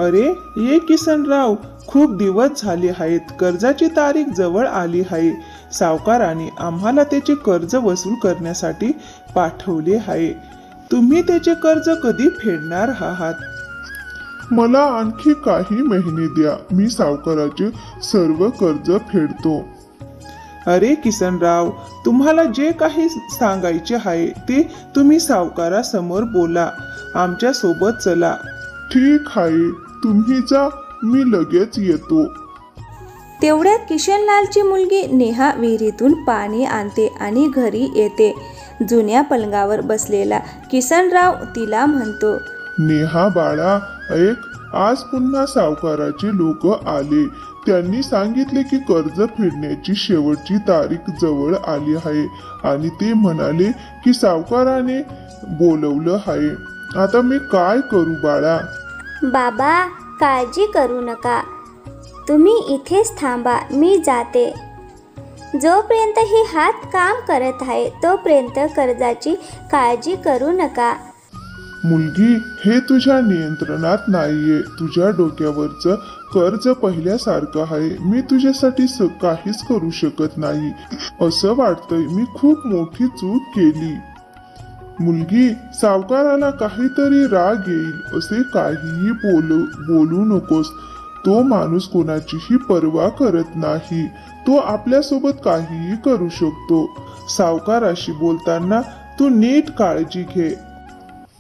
अरे ये किसनराव, खूप दिवस झाले आहेत, कर्जाची तारीख जवळ आली आहे. सावकाराने आम्हाला त्याचे कर्ज वसूल करण्यासाठी पाठवले आहे. तुम्ही त्याचे कर्ज कधी फेडणार आहात? मला आणखी काही महिने द्या, मी सावकाराचे सर्व कर्ज फेडतो. अरे किसनराव, तुम्हाला जे काही सांगायचे आहे ते तुम्ही सावकारासमोर बोला. आमच्या सोबत चला. ठीक आहे, तुम्ही जा, मी लगेच येतो. तेवढ्यात किशनलालची मुलगी नेहा विहिरीतून पाणी आणते आणि घरी येते. जुन्या पलंगावर बसलेला किसनराव तिला म्हणतो, नेहा बाळा, ऐक, आज पुन्हा सावकाराचे लोक आले. त्यांनी सांगितले की कर्ज फेडण्याची शेवटची तारीख जवळ आली आहे आणि ते म्हणाले की सावकाराने बोलवलं आहे. आता मी काय करू बाळा? बाबा, काळजी करू नका, तुम्ही इथेच थांबा, मी जाते. जोपर्यंत ही हात काम करत आहे तोपर्यंत कर्जाची काळजी करू नका. मुलगी, हे तुझ्या नियंत्रणात नाहीये. तुझ्या डोक्यावरचं कर्ज पहिल्यासारखं आहे. मी तुझ्यासाठी काहीच करू शकत नाही. असं वाटतंय मी खूप मोठी चूक केली. मुलगी, सावकाराला काहीतरी राग येईल असे काहीही बोलू नकोस. तो माणूस कोणाचीही पर्वा करत नाही. तो आपल्यासोबत काहीही करू शकतो. सावकाराशी बोलताना तू नीट काळजी घे.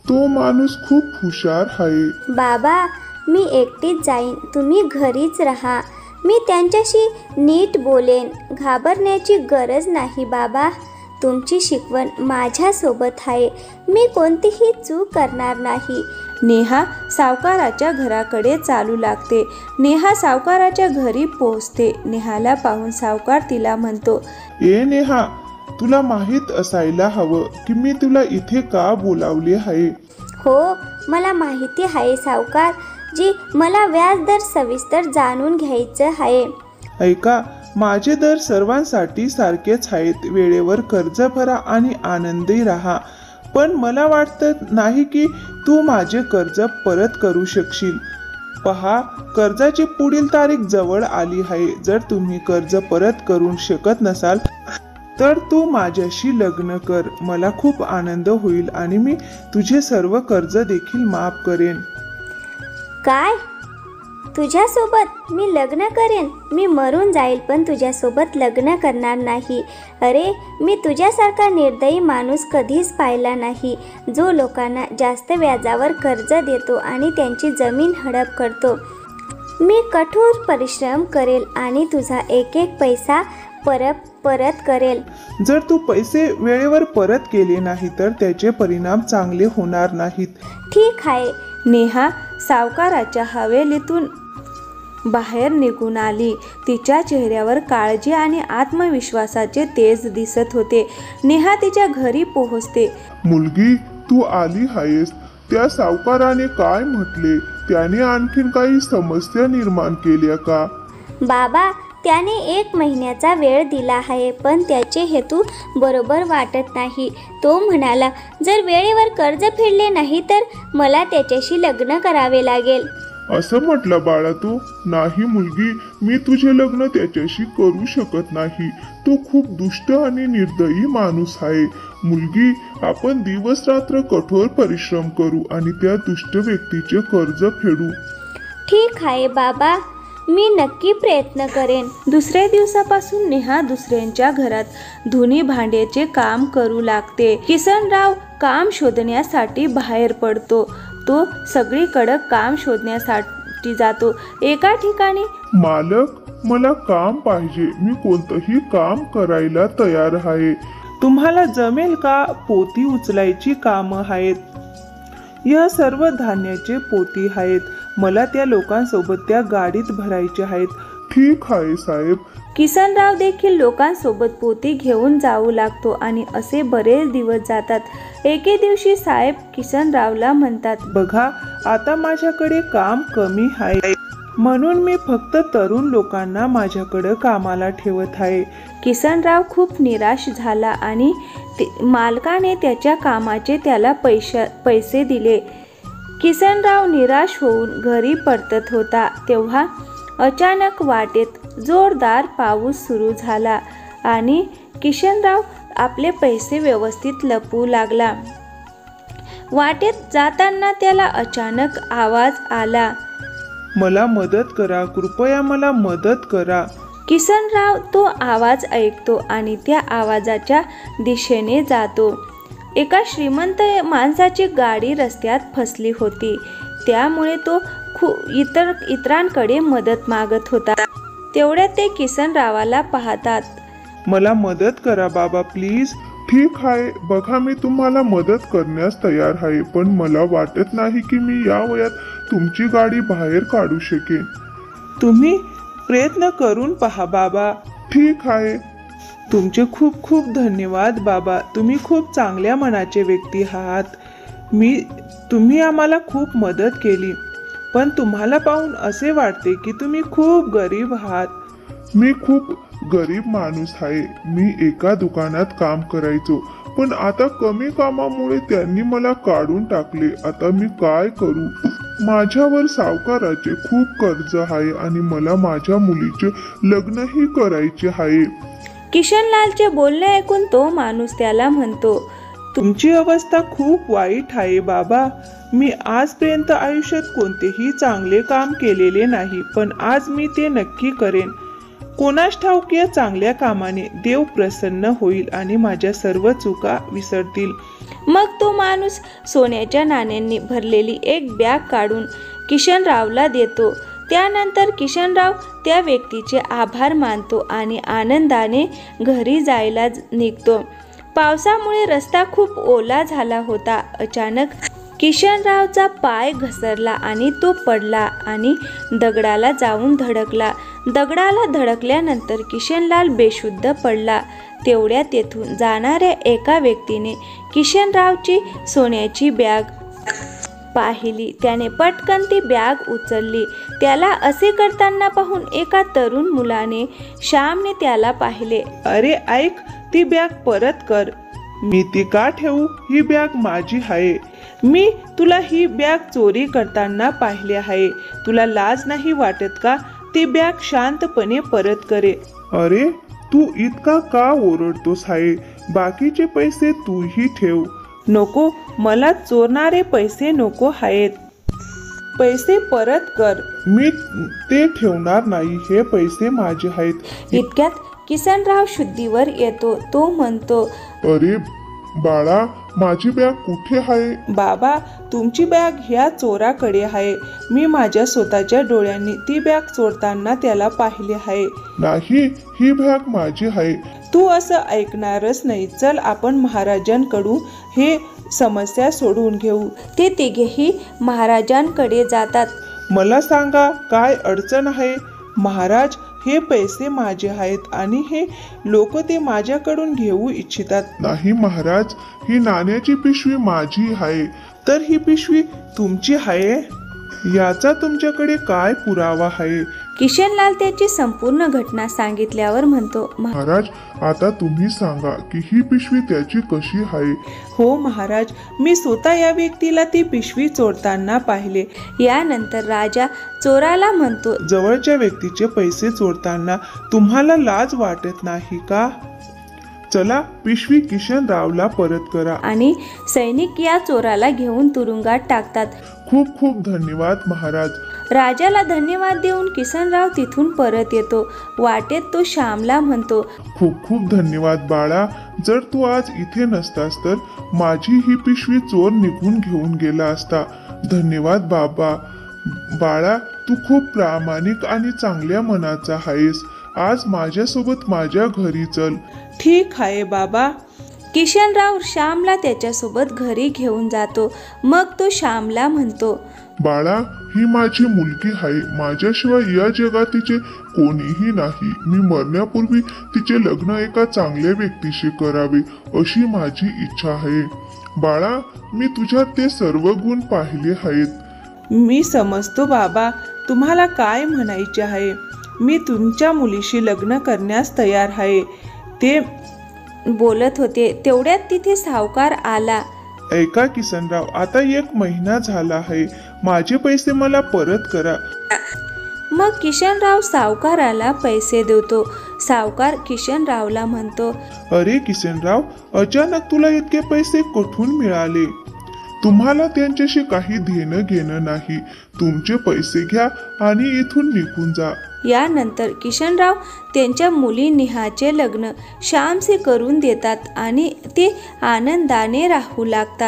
तो माणूस खूप हुशार आहे. बाबा, मी एकटीच जाईन, तुम्ही घरीच राहा. मी त्यांच्याशी नीट बोलेन. घाबरण्याची गरज नाही बाबा. तुमची शिकवण माझ्यासोबत आहे. मी कोणतीही चूक करणार नाही. नेहा सावकाराच्या घराकडे चालू लागते. नेहा सावकाराच्या घरी पोहोचते. नेहाला पाहून सावकार तिला म्हणतो, ए नेहा, तुला माहित असायला हवं की मी तुला इथे का बोलावले आहे. हो, मला माहिती आहे सावकार जी. मला व्याजदर सविस्तर जाणून घ्यायचं आहे. ऐका, माझे दर सर्वांसाठी सारखेच आहेत. वेळेवर कर्ज भरा आणि आनंदी राहा. पण मला वाटत नाही की तू माझे कर्ज परत करू शकशील. पहा, कर्जाची पुढील तारीख जवळ आली आहे. जर तुम्ही कर्ज परत करू शकत नसाल तर तू माझ्याशी लग्न कर. मला खूप आनंद होईल आणि मी तुझे सर्व कर्ज देखील माफ करेन. काय? तुझ्यासोबत मी लग्न करेन? मी मरून जाईल पण तुझ्यासोबत लग्न करणार नाही. अरे, मी तुझ्यासारखा निर्दयी माणूस कधीच पाहिला नाही, जो लोकांना जास्त व्याजावर कर्ज देतो आणि त्यांची जमीन हडप करतो. मी कठोर परिश्रम करेल आणि तुझा एक एक पैसा परत करेल. जर तू पैसे वेळेवर परत केले नाही तर त्याचे परिणाम चांगले होणार नाहीत. ठीक आहे. नेहा सावकाराच्या हवेलीतून बाहेर निघून आली. तिच्या चेहऱ्यावर काळजी आणि आत्मविश्वासाचे तेज दिसत होते. नेहा तिच्या घरी पोहोचते. मुलगी, तू आली आहेस. त्या सावकाराने काय म्हटले? त्याने आणखीन काही समस्या निर्माण केल्या का? बाबा, त्याने 1 महिन्याचा वेळ दिला आहे पण त्याचे हेतू बरोबर वाटत नाही. तो म्हणाला, जर वेळेवर कर्ज फेडले नाही तर मला त्याच्याशी लग्न करावे लागेल. असं म्हटलं बाळा तू? नाही मुलगी, मी तुझे लग्न त्याच्याशी करू शकत नाही. तो खूप दुष्ट आणि निर्दयी माणूस आहे. मुलगी, आपण दिवस रात्र कठोर परिश्रम करू आणि त्या दुष्ट व्यक्तीचे कर्ज फेडू. ठीक आहे बाबा, मी नक्की प्रयत्न करेन. दुसऱ्या दिवसापासून नेहा दुसऱ्यांच्या घरात धुनी भांड्याचे काम करू लागते. किसनराव काम शोधण्यासाठी बाहेर पडतो. तो सगळीकडे काम शोधण्यासाठी जातो. एका ठिकाणी, मालक, मला काम पाहिजे. मी कोणतंही काम करायला तयार आहे. तुम्हाला जमेल का? पोती उचलायची कामं आहेत. या सर्व धान्याचे पोती आहेत. मला त्या लोकांसोबत त्या गाडीत भरायचे आहेत. ठीक आहे साहेब. किसनराव देखील लोकांसोबत पोती घेऊन जाऊ लागतो आणि असे बरेच दिवस जातात. एके दिवशी साहेब किसनरावला म्हणतात, बघा, आता माझ्याकडे काम कमी आहे म्हणून मी फक्त तरुण लोकांना माझ्याकडे कामाला ठेवत आहे. किसनराव खूप निराश झाला आणि मालकाने त्याच्या कामाचे त्याला पैसे दिले. किसनराव निराश होऊन घरी परतत होता तेव्हा अचानक वाटेत जोरदार पाऊस सुरू झाला आणि किशनराव आपले पैसे व्यवस्थित लपवू लागला. वाटेत जाताना त्याला अचानक आवाज आला. मला मदत करा, कृपया मला मदत करा. किसनराव तो आवाज ऐकतो आणि त्या आवाजाच्या दिशेने जातो. एका श्रीमंत माणसाची गाडी रस्त्यात फसली होती, त्यामुळे तो इतरांकडे मदत मागत होता. तेवढ्यात ते किसनरावाला पाहतात. मला मदत करा बाबा, प्लीज. ठीक आहे, बघा मी तुम्हाला मदत करण्यास तयार आहे, पण मला वाटत नाही की मी या वयात तुमची गाडी बाहेर काढू शकेन. तुम्ही प्रयत्न करून पहा बाबा. ठीक आहे. तुमचे खूप खूप धन्यवाद बाबा, तुम्ही खूप चांगल्या मनाचे व्यक्ती आहात. तुम्ही आम्हाला खूप मदत केली, पण तुम्हाला पाहून असे वाटते की तुम्ही खूप गरीब आहात. मी खूप गरीब माणूस आहे. मी एका दुकानात काम करायचो, पण आता कमी कामामुळे त्यांनी मला काढून टाकले. आता मी काय करू? माझ्यावर सावकाराचे खूप कर्ज आहे आणि मला माझ्या मुलीचे लग्नही करायचे आहे. किशनलालचे बोलणे ऐकून तो माणूस त्याला म्हणतो, तुमची अवस्था खूप वाईट आहे बाबा. मी आजपर्यंत आयुष्यात कोणतेही चांगले काम केलेले नाही, पण आज मी ते नक्की करेन. कोणास ठाऊक या चांगल्या कामाने देव प्रसन्न होईल आणि माझ्या सर्व चुका विसरतील. मग तो माणूस सोन्याच्या नाण्यांनी भरलेली एक बॅग काढून किशनरावला देतो. त्यानंतर किशनराव त्या व्यक्तीचे आभार मानतो आणि आनंदाने घरी जायला निघतो. पावसामुळे रस्ता खूप ओला झाला होता. अचानक किशनरावचा पाय घसरला आणि तो पडला आणि दगडाला जाऊन धडकला. दगडाला धडकल्यानंतर किशनलाल बेशुद्ध पडला. तेवढ्या तेथून जाणाऱ्या एका व्यक्तीने किशनरावची सोन्याची बॅग पाहिली. त्याने पटकन ती बॅग उचलली. त्याला असे करताना पाहून एका तरुण मुलाने श्यामने त्याला पाहिले. अरे ऐक, ती बॅग परत कर. मी ती का ठेवू? ही बॅग माझी आहे. मी तुला ही बॅग चोरी करताना पाहिले आहे. तुला लाज नाही वाटत का? ती बॅग शांतपणे परत करे. अरे तू इतका का ओरडतोस आहे? बाकीचे पैसे तूही ठेव. नको, मला चोरणारे पैसे नको आहेत. पैसे परत कर. मी ते ठेवणार नाही. हे पैसे माझे आहेत. इतक्यात किसनराव शुद्धीवर येतो. तो म्हणतो, अरे बाळा, माझी बॅग कुठे आहे? बाबा, तुमची बॅग ह्या चोराकडे आहे. मी माझ्या स्वतःच्या डोळ्यांनी ती बॅग चोरताना त्याला पाहिले आहे. नाही, ही बॅग माझी आहे. तू असं ऐकणारच नाही. चल आपण महाराजांकडून हे समस्या सोडवून घेऊ. ते तिघेही महाराजांकडे जातात. मला सांगा, काय अडचण आहे? महाराज, हे पैसे माझे आहेत आणि हे लोक ते माझ्याकडून घेऊ इच्छितात. नाही महाराज, ही नाण्याची पिशवी माझी आहे. तर ही पिशवी तुमची आहे? याचा तुमच्याकडे काय पुरावा आहे? किशनलाल त्याची संपूर्ण घटना सांगितल्यावर म्हणतो, महाराज, आता तुम्ही सांगा की ही पिशवी त्याची कशी आहे? हो महाराज, मी स्वतः या व्यक्तीला ती पिशवी चोरताना पाहिले. यानंतर राजा चोराला म्हणतो, जवळच्या व्यक्तीचे पैसे चोरताना तुम्हाला लाज वाटत नाही का? चला, पिशवी किशनरावला परत करा. आणि सैनिक या चोराला घेऊन तुरुंगात टाकतात. खूप खूप धन्यवाद महाराज. राजाला धन्यवाद देऊन किसनराव तिथून परत येतो. वाटेत तो श्यामला म्हणतो, खूप खूप धन्यवाद बाळा. जर तू आज इथे नसतास तर माझी ही पिशवी चोर निघून घेऊन गेला असता. धन्यवाद बाबा. बाळा, तू खूप प्रामाणिक आणि चांगल्या मनाचा आहेस. आज माझ्यासोबत माझ्या घरी चल. ठीक आहे बाबा. किशनराव श्यामला त्याच्यासोबत घरी घेऊन जातो. मग तो श्यामला म्हणतो, बाळा, ही माझी मुलगी आहे. माझ्याशिवाय या जगात तिचे कोणीही नाही. मी मरण्यापूर्वी तिचे लग्न एका चांगल्या व्यक्तीशी करावे अशी माझी इच्छा आहे. बाळा, मी तुझ्यात ते सर्व गुण पाहिले आहेत. मी समजतो बाबा, तुम्हाला काय म्हणायचे आहे. मी तुमच्या मुलीशी लग्न करण्यास तयार आहे. ते बोलत होते तेवढ्यात तिथे सावकार आला. ऐका किसनराव, आता 1 महिना झाला आहे, माझे पैसे मला परत करा. मग किशनराव सावकाराला पैसे देतो. सावकार किशनरावला म्हणतो, अरे किसनराव, अचानक तुला इतके पैसे कुठून मिळाले? तुम्हाला त्यांच्याशी काही देणं घेणं नाही. तुमचे पैसे घ्या आणि इथून निघून जा. यानंतर किशनराव त्यांच्या मुली नेहाचे लग्न श्यामशी करून देतात आणि ते आनंदाने राहू लागतात.